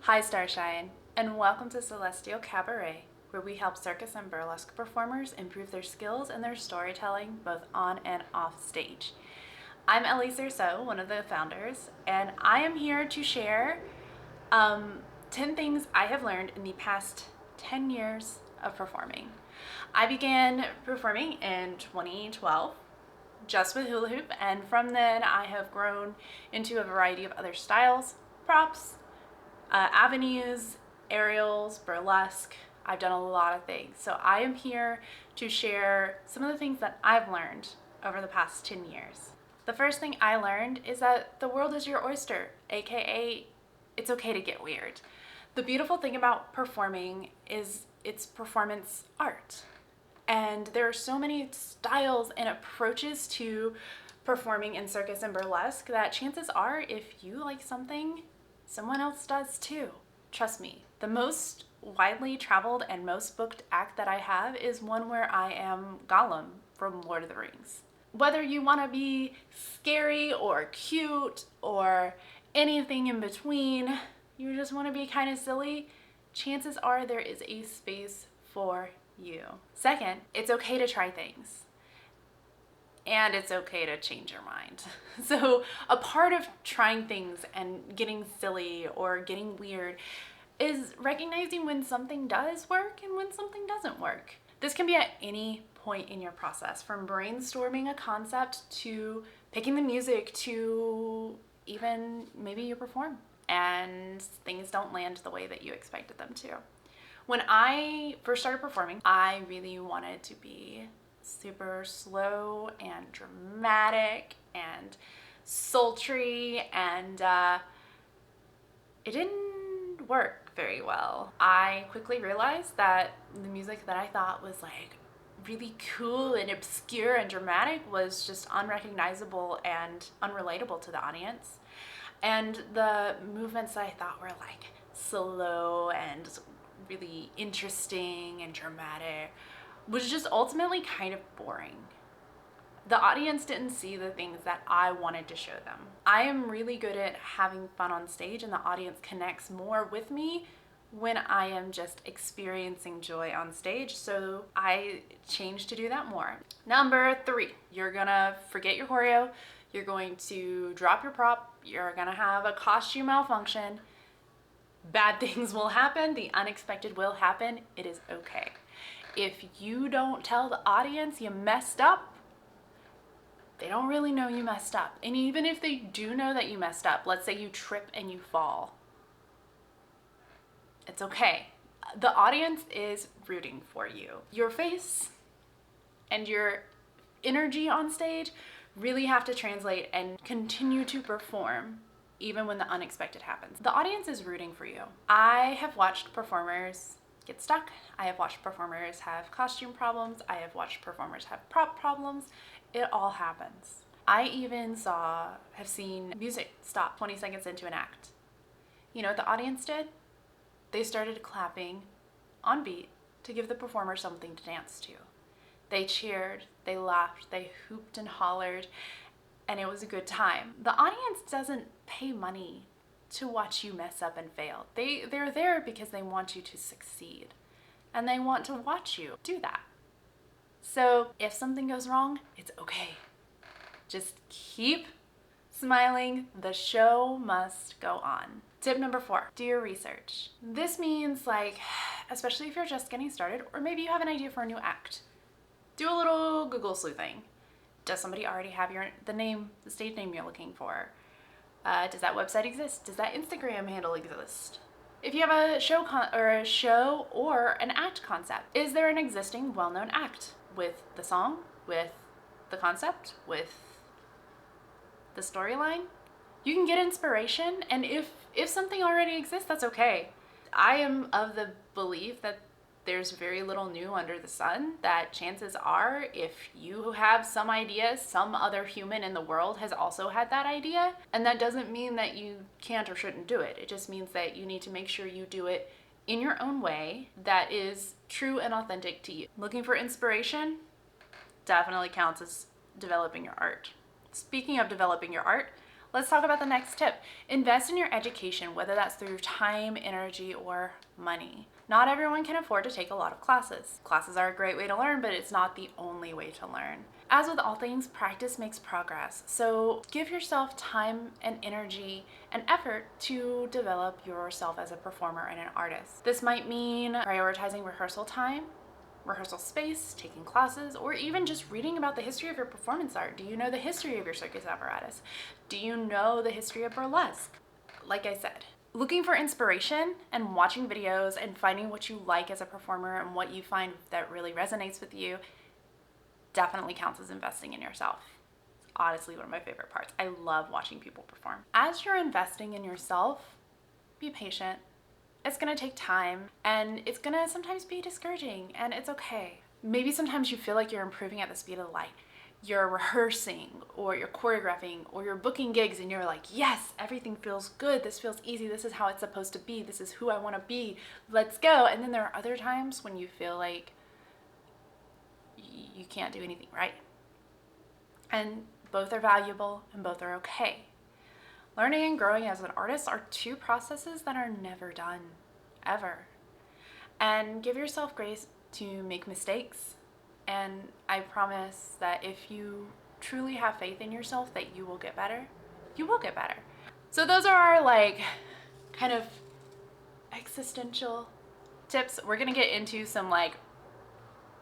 Hi Starshine, and welcome to Celestial Cabaret, where we help circus and burlesque performers improve their skills and their storytelling both on and off stage. I'm Ellie, one of the founders, and I am here to share 10 things I have learned in the past 10 years of performing. I began performing in 2012 just with hula hoop, and from then I have grown into a variety of other styles, props, avenues, aerials, burlesque. I've done a lot of things. So I am here to share some of the things that I've learned over the past 10 years. The first thing I learned is that the world is your oyster, aka it's okay to get weird. The beautiful thing about performing is it's performance art. And there are so many styles and approaches to performing in circus and burlesque that chances are if you like something, someone else does too. Trust me, the most widely traveled and most booked act that I have is one where I am Gollum from Lord of the Rings. Whether you want to be scary or cute or anything in between, you just want to be kind of silly, chances are there is a space for you. Second, it's okay to try things. And it's okay to change your mind. So a part of trying things and getting silly or getting weird is recognizing when something does work and when something doesn't work. This can be at any point in your process, from brainstorming a concept to picking the music to even maybe you perform and things don't land the way that you expected them to. When I first started performing, I really wanted to be super slow and dramatic and sultry, and it didn't work very well. I quickly realized that the music that I thought was like really cool and obscure and dramatic was just unrecognizable and unrelatable to the audience. And the movements that I thought were like slow and really interesting and dramatic was just ultimately kind of boring. The audience didn't see the things that I wanted to show them. I am really good at having fun on stage, and the audience connects more with me when I am just experiencing joy on stage, so I changed to do that more. Number 3, you're gonna forget your choreo, you're going to drop your prop, you're gonna have a costume malfunction. Bad things will happen, the unexpected will happen, it is okay. If you don't tell the audience you messed up, they don't really know you messed up. And even if they do know that you messed up, let's say you trip and you fall, it's okay. The audience is rooting for you. Your face and your energy on stage really have to translate and continue to perform even when the unexpected happens. The audience is rooting for you. I have watched performers get stuck. I have watched performers have costume problems. I have watched performers have prop problems. It all happens. I even have seen music stop 20 seconds into an act. You know what the audience did? They started clapping on beat to give the performer something to dance to. They cheered, they laughed, they hooped and hollered, and it was a good time. The audience doesn't pay money to watch you mess up and fail. They're there because they want you to succeed, and they want to watch you do that. So if something goes wrong, it's okay. Just keep smiling. The show must go on. Tip number 4, do your research. This means, especially if you're just getting started, or maybe you have an idea for a new act, do a little Google sleuthing. Does somebody already have the stage name you're looking for? Does that website exist? Does that Instagram handle exist? If you have a show or an act concept, is there an existing well-known act with the song, with the concept, with the storyline? You can get inspiration, and if something already exists, that's okay. I am of the belief that there's very little new under the sun, that chances are if you have some idea, some other human in the world has also had that idea. And that doesn't mean that you can't or shouldn't do it. It just means that you need to make sure you do it in your own way that is true and authentic to you. Looking for inspiration definitely counts as developing your art. Speaking of developing your art, Let's talk about the next tip. Invest in your education, whether that's through time, energy, or money. Not everyone can afford to take a lot of classes. Classes are a great way to learn, but it's not the only way to learn. As with all things, practice makes progress. So give yourself time and energy and effort to develop yourself as a performer and an artist. This might mean prioritizing rehearsal time, rehearsal space, taking classes, or even just reading about the history of your performance art. Do you know the history of your circus apparatus? Do you know the history of burlesque? Like I said, looking for inspiration and watching videos and finding what you like as a performer and what you find that really resonates with you definitely counts as investing in yourself. It's honestly one of my favorite parts. I love watching people perform. As you're investing in yourself, be patient. It's gonna take time and it's gonna sometimes be discouraging, and it's okay. Maybe sometimes you feel like you're improving at the speed of light. You're rehearsing or you're choreographing or you're booking gigs and you're like, yes, everything feels good. This feels easy. This is how it's supposed to be. This is who I wanna be. Let's go. And then there are other times when you feel like you can't do anything right. And both are valuable and both are okay. Learning and growing as an artist are two processes that are never done, ever. And give yourself grace to make mistakes. And I promise that if you truly have faith in yourself that you will get better, you will get better. So those are our kind of existential tips. We're gonna get into some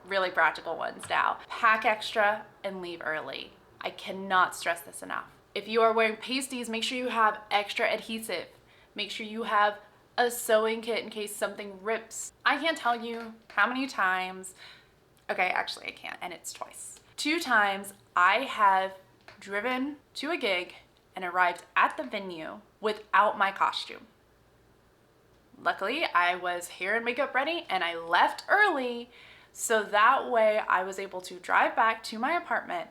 really practical ones now. Pack extra and leave early. I cannot stress this enough. If you are wearing pasties, make sure you have extra adhesive. Make sure you have a sewing kit in case something rips. I can't tell you how many times, okay, actually I can't, and it's twice. 2 times I have driven to a gig and arrived at the venue without my costume. Luckily, I was hair and makeup ready and I left early, so that way I was able to drive back to my apartment,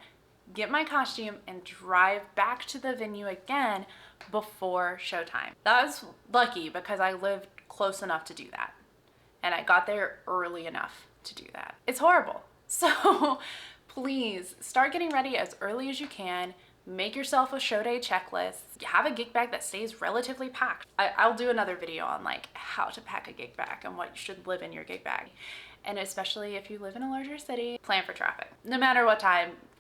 get my costume, and drive back to the venue again before showtime. That was lucky because I lived close enough to do that. And I got there early enough to do that. It's horrible. So please start getting ready as early as you can. Make yourself a show day checklist. Have a gig bag that stays relatively packed. I'll do another video on how to pack a gig bag and what you should live in your gig bag. And especially if you live in a larger city, plan for traffic. No matter what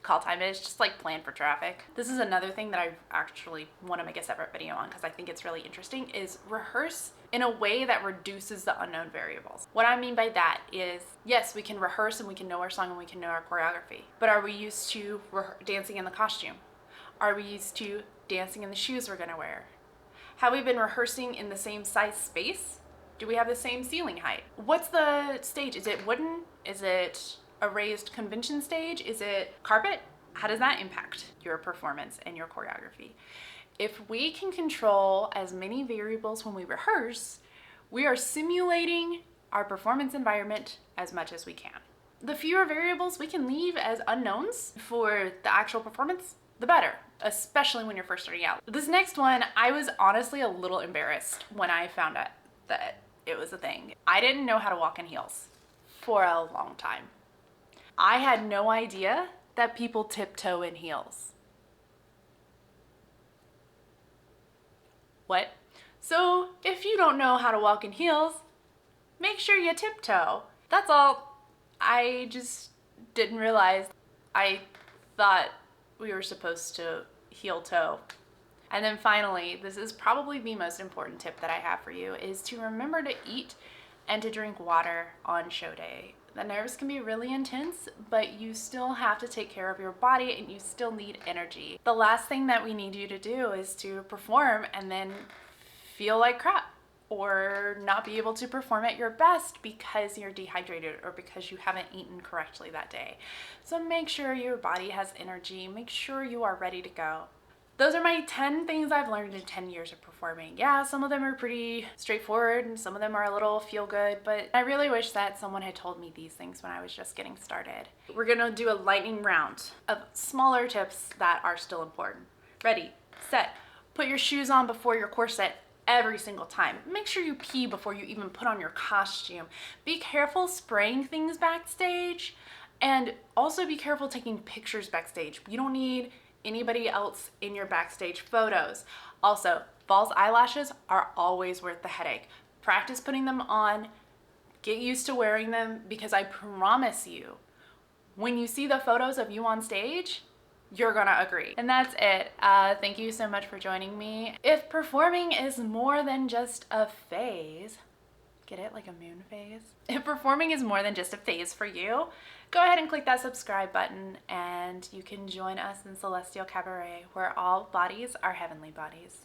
call time is, just plan for traffic. This is another thing that I actually want to make a separate video on because I think it's really interesting, is rehearse in a way that reduces the unknown variables. What I mean by that is, yes, we can rehearse and we can know our song and we can know our choreography, but are we used to dancing in the costume? Are we used to dancing in the shoes we're gonna wear? Have we been rehearsing in the same size space? Do we have the same ceiling height? What's the stage? Is it wooden? Is it a raised convention stage? Is it carpet? How does that impact your performance and your choreography? If we can control as many variables when we rehearse, we are simulating our performance environment as much as we can. The fewer variables we can leave as unknowns for the actual performance, the better, especially when you're first starting out. This next one, I was honestly a little embarrassed when I found out that it was a thing. I didn't know how to walk in heels for a long time. I had no idea that people tiptoe in heels. What? So if you don't know how to walk in heels, make sure you tiptoe. That's all. I just didn't realize. I thought we were supposed to heel toe. And then finally, this is probably the most important tip that I have for you, is to remember to eat and to drink water on show day. The nerves can be really intense, but you still have to take care of your body and you still need energy. The last thing that we need you to do is to perform and then feel like crap or not be able to perform at your best because you're dehydrated or because you haven't eaten correctly that day. So make sure your body has energy. Make sure you are ready to go. Those are my 10 things I've learned in 10 years of performing. Yeah, some of them are pretty straightforward and some of them are a little feel good, but I really wish that someone had told me these things when I was just getting started. We're gonna do a lightning round of smaller tips that are still important. Ready, set, put your shoes on before your corset every single time. Make sure you pee before you even put on your costume. Be careful spraying things backstage, and also be careful taking pictures backstage. You don't need anybody else in your backstage photos. Also, false eyelashes are always worth the headache. Practice putting them on, get used to wearing them, because I promise you, when you see the photos of you on stage, you're gonna agree. And that's it. Thank you so much for joining me. If performing is more than just a phase, get it, like a moon phase? If performing is more than just a phase for you, go ahead and click that subscribe button and you can join us in Celestial Cabaret, where all bodies are heavenly bodies.